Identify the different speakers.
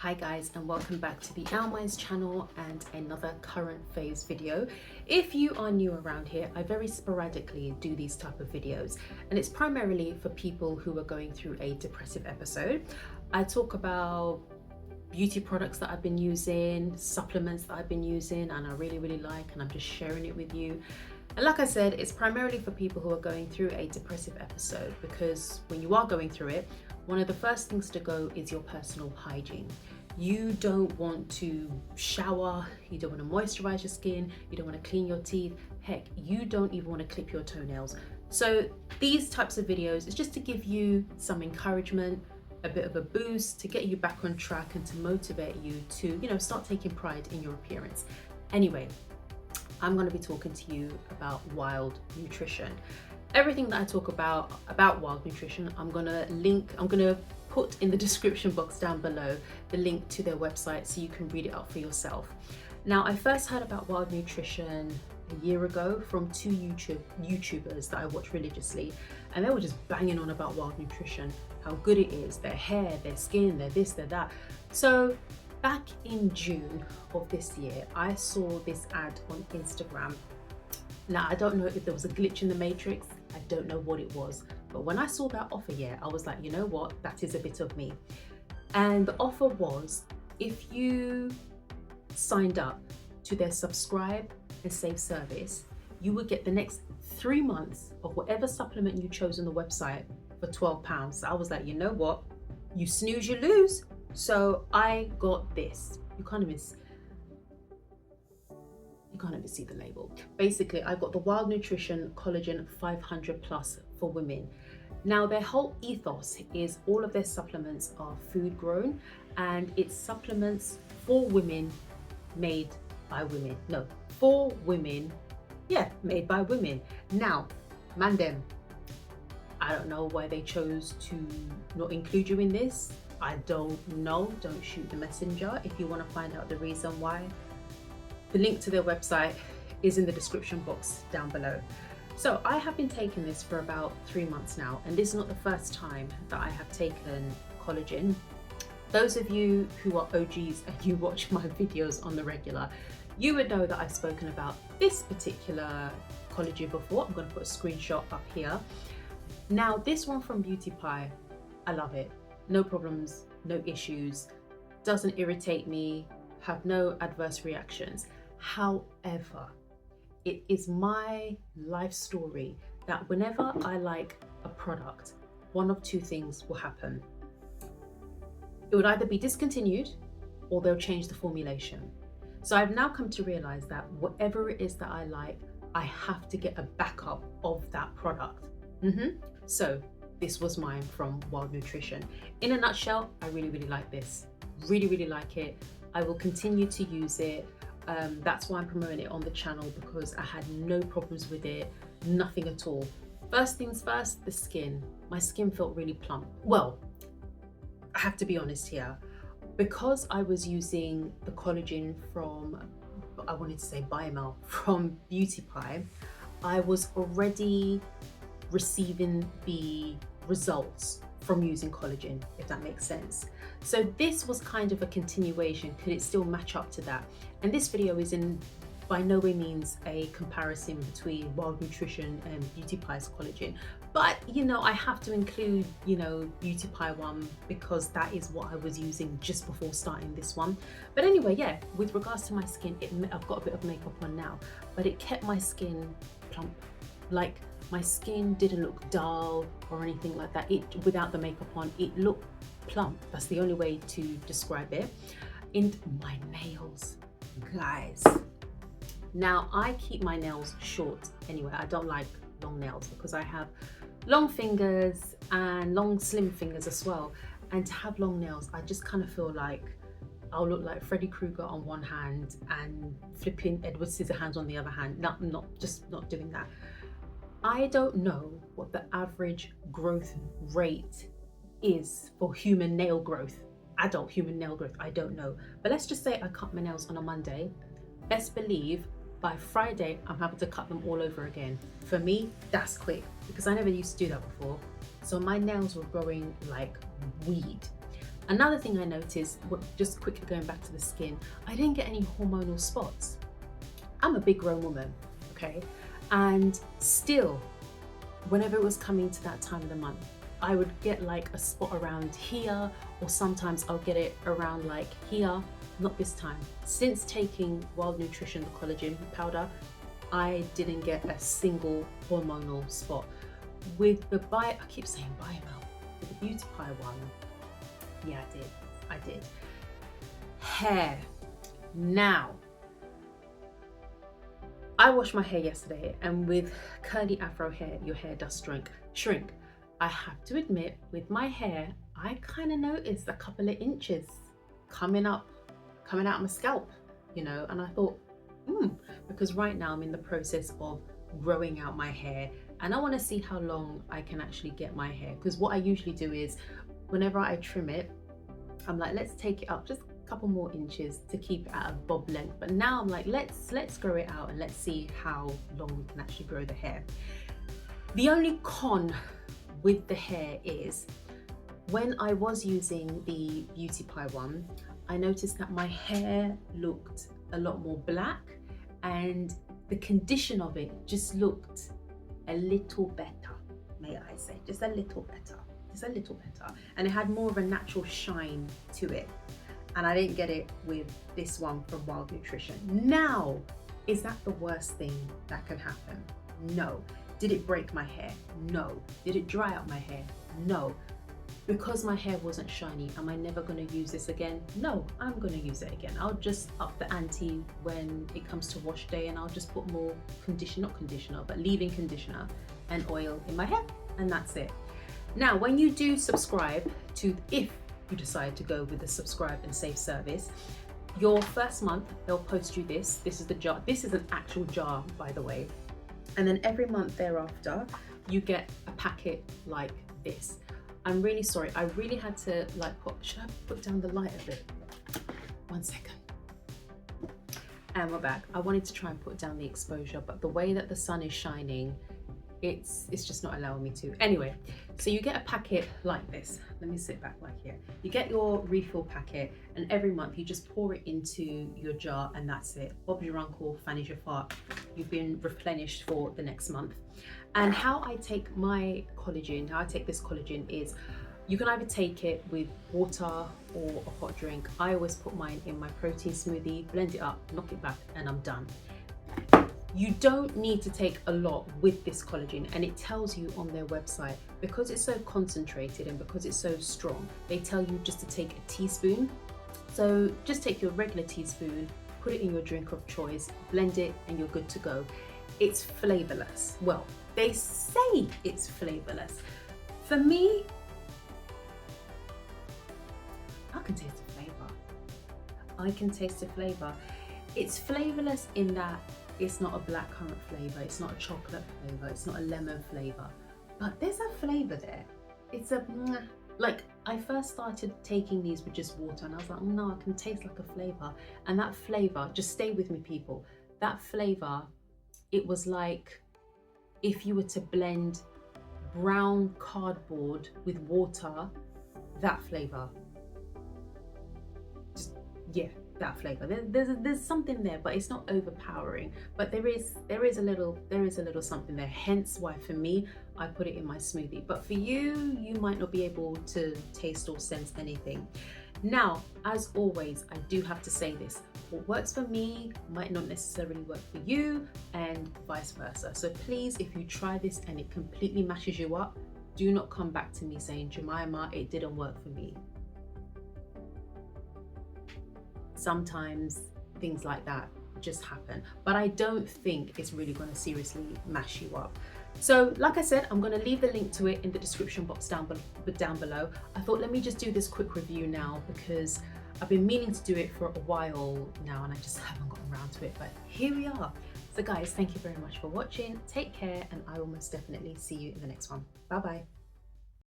Speaker 1: Hi guys, and welcome back to the Almine's channel and another current phase video. If you are new around here, I very sporadically do these type of videos, and it's primarily for people who are going through a depressive episode. I talk about beauty products that I've been using, supplements that I've been using and I really like, and I'm just sharing it with you. And like I said, it's primarily for people who are going through a depressive episode, because when you are going through it, one of the first things to go is your personal hygiene. You don't want to shower, you don't want to moisturize your skin, you don't want to clean your teeth, heck, you don't even want to clip your toenails. So these types of videos is just to give you some encouragement, a bit of a boost, to get you back on track and to motivate you to, start taking pride in your appearance. Anyway, I'm going to be talking to you about Wild Nutrition. Everything that I talk about Wild Nutrition, I'm going to put in the description box down below the link to their website so you can read it up for yourself. Now, I first heard about Wild Nutrition a year ago from two YouTubers that I watch religiously, and they were just banging on about Wild Nutrition, how good it is, their hair, their skin, their this, their that. So back in June of this year, I saw this ad on Instagram. Now, I don't know if there was a glitch in the matrix, I don't know what it was, but when I saw that offer, I was like, you know what, that is a bit of me. And the offer was, if you signed up to their subscribe and save service, you would get the next 3 months of whatever supplement you chose on the website for £12. So I was like, you know what, you snooze, you lose. So I got this. You can't even see the label. Basically, I got the Wild Nutrition Collagen 500 Plus for women. Now, their whole ethos is all of their supplements are food grown, and it's supplements for women made by women. No, for women, made by women. Now, mandem, I don't know why they chose to not include you in this. I don't know, don't shoot the messenger. If you want to find out the reason why, the link to their website is in the description box down below. So I have been taking this for about 3 months now, and this is not the first time that I have taken collagen. Those of you who are OGs and you watch my videos on the regular, you would know that I've spoken about this particular collagen before. I'm going to put a screenshot up here. Now, this one from Beauty Pie, I love it. No problems, no issues, doesn't irritate me, have no adverse reactions. However, it is my life story that whenever I like a product, one of two things will happen. It would either be discontinued or they'll change the formulation. So I've now come to realize that whatever it is that I like, I have to get a backup of that product. So this was mine from Wild Nutrition. In a nutshell, I really like this. Really like it. I will continue to use it. That's why I'm promoting it on the channel, because I had no problems with it, nothing at all. First things first, the skin. My skin felt really plump. Well, I have to be honest here, because I was using the collagen from, I wanted to say Biomel, from Beauty Pie, I was already receiving the results from using collagen, if that makes sense. So this was kind of a continuation. Could it still match up to that? And this video is by no means a comparison between Wild Nutrition and Beauty Pie's collagen, but I have to include Beauty Pie one because that is what I was using just before starting this one. But anyway, with regards to my skin, I've got a bit of makeup on now, but it kept my skin plump. Like, my skin didn't look dull or anything like that. Without the makeup on, it looked plump. That's the only way to describe it. And my nails, guys. Now, I keep my nails short anyway. I don't like long nails because I have long fingers and long slim fingers as well. And to have long nails, I just kind of feel like I'll look like Freddy Krueger on one hand and flipping Edward Scissorhands on the other hand. Not doing that. I don't know what the average growth rate is for human nail growth, adult human nail growth, I don't know. But let's just say I cut my nails on a Monday. Best believe by Friday, I'm having to cut them all over again. For me, that's quick because I never used to do that before. So my nails were growing like weed. Another thing I noticed, just quickly going back to the skin, I didn't get any hormonal spots. I'm a big grown woman, okay? And still, whenever it was coming to that time of the month, I would get like a spot around here, or sometimes I'll get it around like here. Not this time. Since taking Wild Nutrition, the collagen powder, I didn't get a single hormonal spot. With the I keep saying Biomel, with the Beauty Pie one, yeah, I did. Hair. Now, I washed my hair yesterday, and with curly afro hair, your hair does shrink. I have to admit, with my hair, I kind of noticed a couple of inches coming out of my scalp, you know, and I thought, because right now I'm in the process of growing out my hair, and I want to see how long I can actually get my hair, because what I usually do is whenever I trim it, I'm like, let's take it up just a couple more inches to keep it at a bob length. But now I'm like, let's grow it out and let's see how long we can actually grow the hair. The only con with the hair is when I was using the Beauty Pie one, I noticed that my hair looked a lot more black, and the condition of it just looked a little better, may I say, just a little better. And it had more of a natural shine to it. And I didn't get it with this one from Wild Nutrition. Now, is that the worst thing that can happen? No. Did it break my hair? No. Did it dry out my hair? No. Because my hair wasn't shiny, am I never going to use this again? No, I'm going to use it again. I'll just up the ante when it comes to wash day, and I'll just put more leave-in conditioner and oil in my hair, and that's it. Now, when you do subscribe to, if you decide to go with the subscribe and save service, your first month, they'll post you this. This is the jar. This is an actual jar, by the way. And then every month thereafter, you get a packet like this. I'm really sorry. I really had to should I put down the light a bit? 1 second. And we're back. I wanted to try and put down the exposure, but the way that the sun is shining, it's just not allowing me to. Anyway, so you get a packet like this. Let me sit back like here. You get your refill packet, and every month you just pour it into your jar, and that's it. Bob's your uncle, Fanny's your fart. You've been replenished for the next month. And how I take this collagen is, you can either take it with water or a hot drink. I always put mine in my protein smoothie, blend it up, knock it back, and I'm done. You don't need to take a lot with this collagen, and it tells you on their website, because it's so concentrated and because it's so strong, they tell you just to take a teaspoon. So just take your regular teaspoon, put it in your drink of choice, blend it, and you're good to go. It's flavorless. Well, they say it's flavorless. For me, I can taste the flavor. I can taste the flavor. It's flavorless in that it's not a blackcurrant flavor, it's not a chocolate flavor, it's not a lemon flavor, but there's a flavor there. It's like, I first started taking these with just water, and I was like, no, I can taste like a flavor. And that flavor, just stay with me, people, that flavor, it was like if you were to blend brown cardboard with water, that flavor. Just, yeah, that flavor. There's something there, but it's not overpowering. But there is a little something there. Hence why, for me, I put it in my smoothie. But for you, you might not be able to taste or sense anything. Now, as always, I do have to say this. What works for me might not necessarily work for you, and vice versa. So please, if you try this and it completely mashes you up, do not come back to me saying, Jemima, it didn't work for me. Sometimes things like that just happen, but I don't think it's really going to seriously mash you up. So like I said, I'm going to leave the link to it in the description box down below. I thought, let me just do this quick review now, because I've been meaning to do it for a while now and I just haven't gotten around to it, but here we are. So guys, thank you very much for watching. Take care, and I will most definitely see you in the next one. Bye bye.